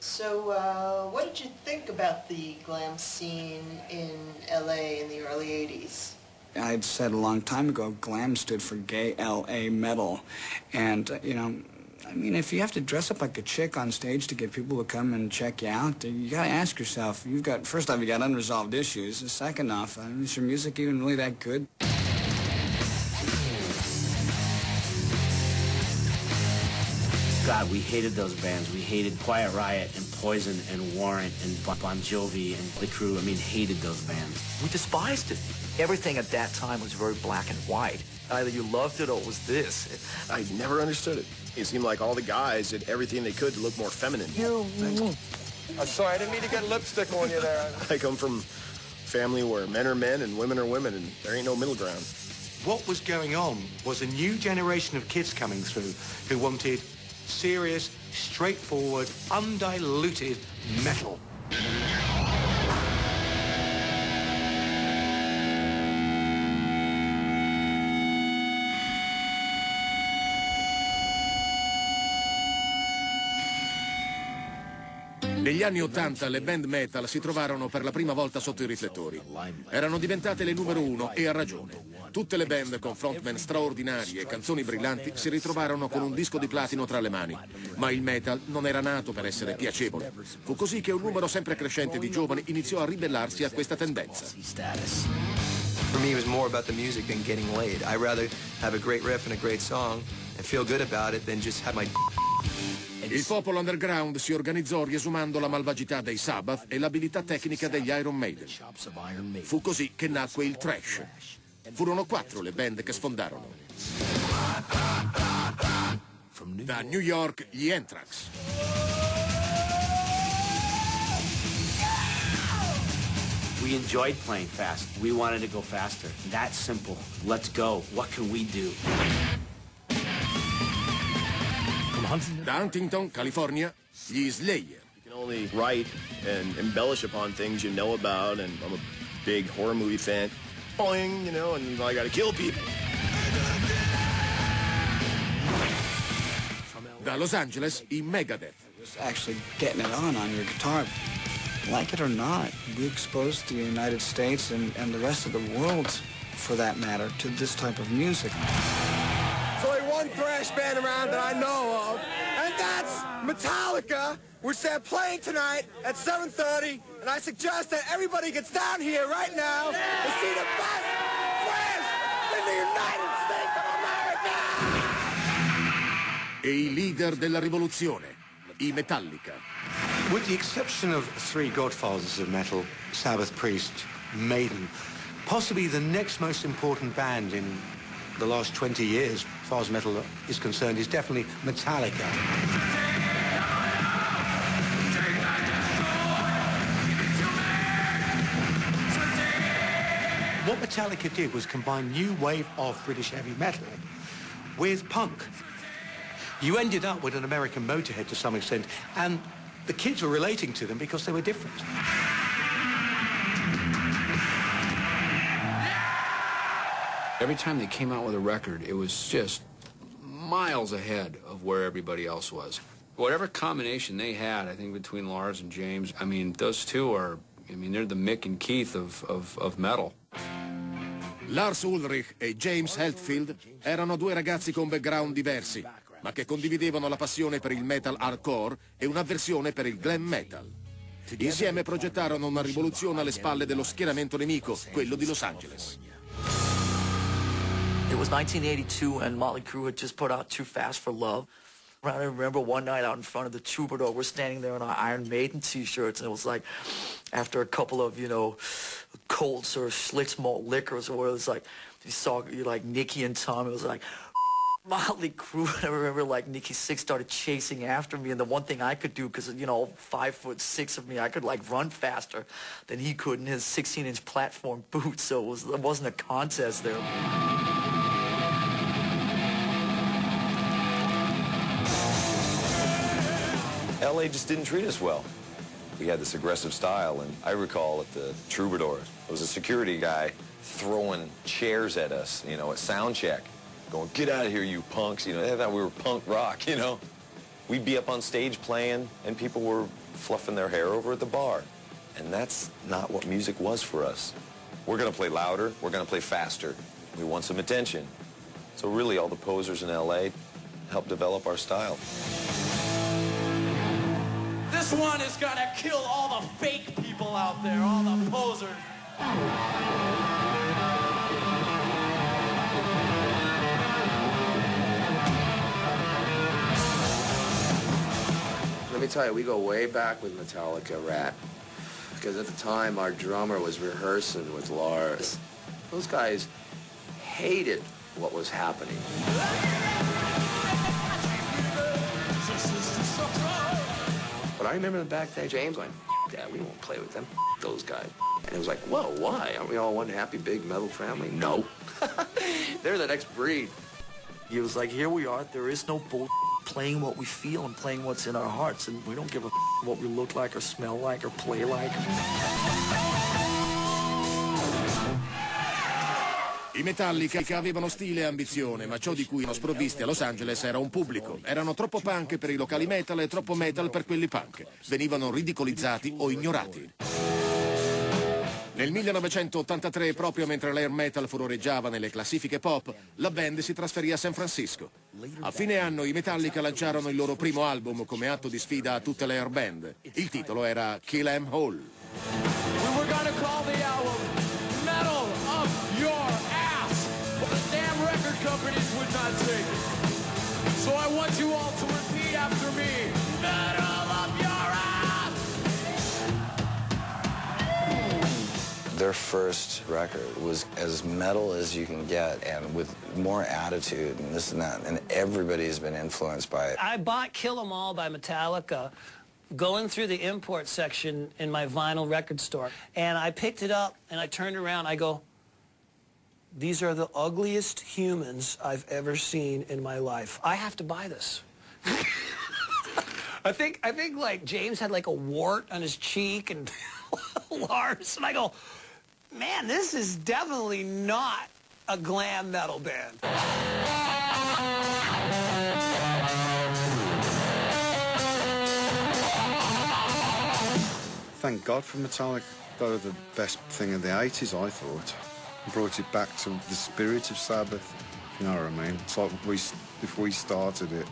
So, what did you think about the glam scene in LA in the early 80s? I'd said a long time ago, glam stood for gay LA metal. And, you know, I mean, if you have to dress up like a chick on stage to get people to come and check you out, you gotta ask yourself, first off, you got unresolved issues. And second off, is your music even really that good? God, we hated those bands. We hated Quiet Riot and Poison and Warrant and Bon Jovi and the Crew. I mean, hated those bands. We despised it. Everything at that time was very black and white. Either you loved it or it was this. I never understood it. It seemed like all the guys did everything they could to look more feminine. I'm sorry, I didn't mean to get lipstick on you there. I come from a family where men are men and women are women, and there ain't no middle ground. What was going on was a new generation of kids coming through who wanted serious, straightforward, undiluted metal. Negli anni '80 le band metal si trovarono per la prima volta sotto i riflettori. Erano diventate le numero uno e a ragione. Tutte le band con frontman straordinari e canzoni brillanti si ritrovarono con un disco di platino tra le mani. Ma il metal non era nato per essere piacevole. Fu così che un numero sempre crescente di giovani iniziò a ribellarsi a questa tendenza. For me, it was more about the music than getting laid. I'd rather have a great riff and a great song and feel good about it than just have my... Il popolo underground si organizzò riesumando la malvagità dei Sabbath e l'abilità tecnica degli Iron Maiden. Fu così che nacque il thrash. Furono 4 le band che sfondarono. Da New York, gli Anthrax. We enjoyed playing fast. We wanted to go faster. That simple. Let's go. What can we do? Da Huntington, California, gli Slayer. You can only write and embellish upon things you know about, and I'm a big horror movie fan. Boing, you know, and I gotta kill people. Da Los Angeles, i Megadeth. Just actually getting it on your guitar. Like it or not, we exposed the United States and the rest of the world, for that matter, to this type of music. There's only one thrash band around that I know of, and that's Metallica, which they're playing tonight at 7:30, and I suggest that everybody gets down here right now to see the best thrash in the United States of America! E i leader della rivoluzione, i Metallica. With the exception of 3 godfathers of metal, Sabbath, Priest, Maiden, possibly the next most important band in the last 20 years, as far as metal is concerned, is definitely Metallica. What Metallica did was combine new wave of British heavy metal with punk. You ended up with an American Motorhead to some extent, and the kids were relating to them because they were different. Every time they came out with a record, it was just miles ahead of where everybody else was. Whatever combination they had, I think, between Lars and James, I mean, those two are, I mean, they're the Mick and Keith of metal. Lars Ulrich e James Hetfield erano 2 ragazzi con background diversi, ma che condividevano la passione per il metal hardcore e un'avversione per il glam metal. Insieme progettarono una rivoluzione alle spalle dello schieramento nemico, quello di Los Angeles. It was 1982 and Motley Crue had just put out Too Fast for Love. I remember one night out in front of the Troubadour, we're standing there in our Iron Maiden t-shirts, and it was like, after a couple of, you know, Colts or Schlitz malt liquors, or it was like, you saw like Nicky and Tom, it was like, Motley Crue. I remember like Nikki Sixx started chasing after me, and the one thing I could do, because, you know, 5'6" of me, I could like run faster than he could in his 16-inch platform boots, so it wasn't a contest there. LA just didn't treat us well. We had this aggressive style, and I recall at the Troubadour, there was a security guy throwing chairs at us, you know, at sound check, going, "Get out of here, you punks." You know, they thought we were punk rock, you know. We'd be up on stage playing, and people were fluffing their hair over at the bar. And that's not what music was for us. We're going to play louder. We're going to play faster. We want some attention. So really, all the posers in L.A. helped develop our style. This one is going to kill all the fake people out there, all the posers. Let me tell you, we go way back with Metallica, Rat. Because at the time, our drummer was rehearsing with Lars. Those guys hated what was happening. But I remember back then, James going, Dad, we won't play with them, those guys. And it was like, whoa, why? Aren't we all one happy, big metal family? No. They're the next breed. He was like, here we are, there is no bull playing what we feel and playing what's in our hearts, and we don't give a what we look like or smell like or play like. I Metallica avevano stile e ambizione, ma ciò di cui erano sprovvisti a Los Angeles era un pubblico. Erano troppo punk per i locali metal e troppo metal per quelli punk. Venivano ridicolizzati o ignorati. Nel 1983, proprio mentre l'air metal furoreggiava nelle classifiche pop, la band si trasferì a San Francisco. A fine anno i Metallica lanciarono il loro primo album come atto di sfida a tutte le air band. Il titolo era Kill 'Em All. We were gonna call the album Metal Up Your Ass, but the damn record companies would not take it. So I want you all to repeat after me. Metal Up Your Ass! Their first record was as metal as you can get and with more attitude and this and that, and everybody's been influenced by it. I bought Kill 'Em All by Metallica going through the import section in my vinyl record store, and I picked it up and I turned around, I go, these are the ugliest humans I've ever seen in my life. I have to buy this. I think like James had like a wart on his cheek and Lars, and I go, man, this is definitely not a glam metal band. Thank God for Metallica. They were the best thing of the 80s, I thought. Brought it back to the spirit of Sabbath, you know what I mean? It's like if we started it,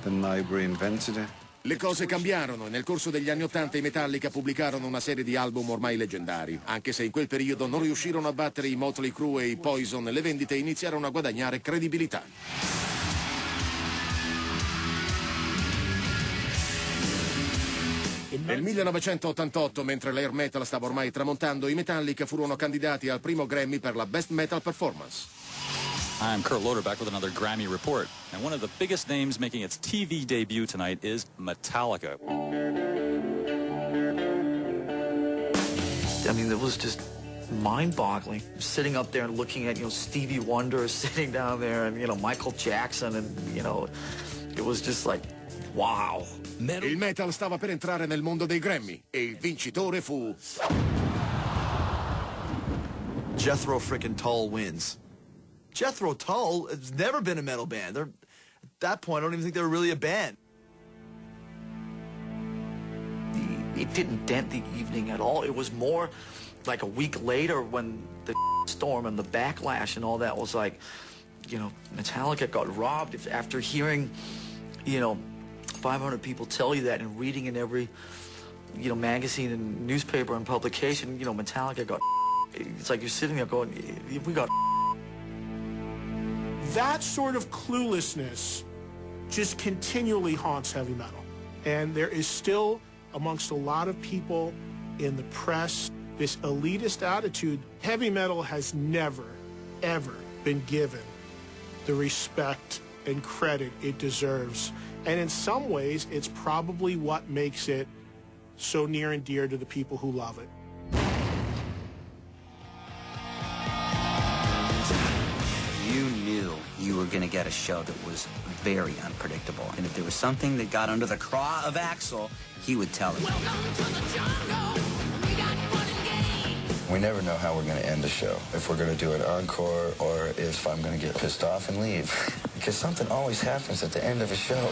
then they reinvented it. Le cose cambiarono e nel corso degli anni '80 i Metallica pubblicarono una serie di album ormai leggendari. Anche se in quel periodo non riuscirono a battere i Motley Crue e i Poison, le vendite iniziarono a guadagnare credibilità. Nel 1988, mentre l'air metal stava ormai tramontando, i Metallica furono candidati al primo Grammy per la Best Metal Performance. Hi, I'm Kurt Loder, back with another Grammy report. And one of the biggest names making its TV debut tonight is Metallica. I mean, it was just mind-boggling. Sitting up there and looking at, Stevie Wonder sitting down there and, Michael Jackson and, it was just like, wow. Il metal stava per entrare nel mondo dei Grammy e il vincitore fu... Jethro frickin' Tull wins. Jethro Tull has never been a metal band. At that point, I don't even think they were really a band. It didn't dent the evening at all. It was more like a week later when the storm and the backlash and all that was like, Metallica got robbed after hearing, 500 people tell you that and reading in every, magazine and newspaper and publication, Metallica got. It's like you're sitting there going, we got. That sort of cluelessness just continually haunts heavy metal. And there is still, amongst a lot of people in the press, this elitist attitude. Heavy metal has never, ever been given the respect and credit it deserves. And in some ways, it's probably what makes it so near and dear to the people who love it. You knew you were going to get a show that was very unpredictable. And if there was something that got under the craw of Axl, he would tell it. We never know how we're going to end the show. If we're going to do an encore or if I'm going to get pissed off and leave. Because something always happens at the end of a show.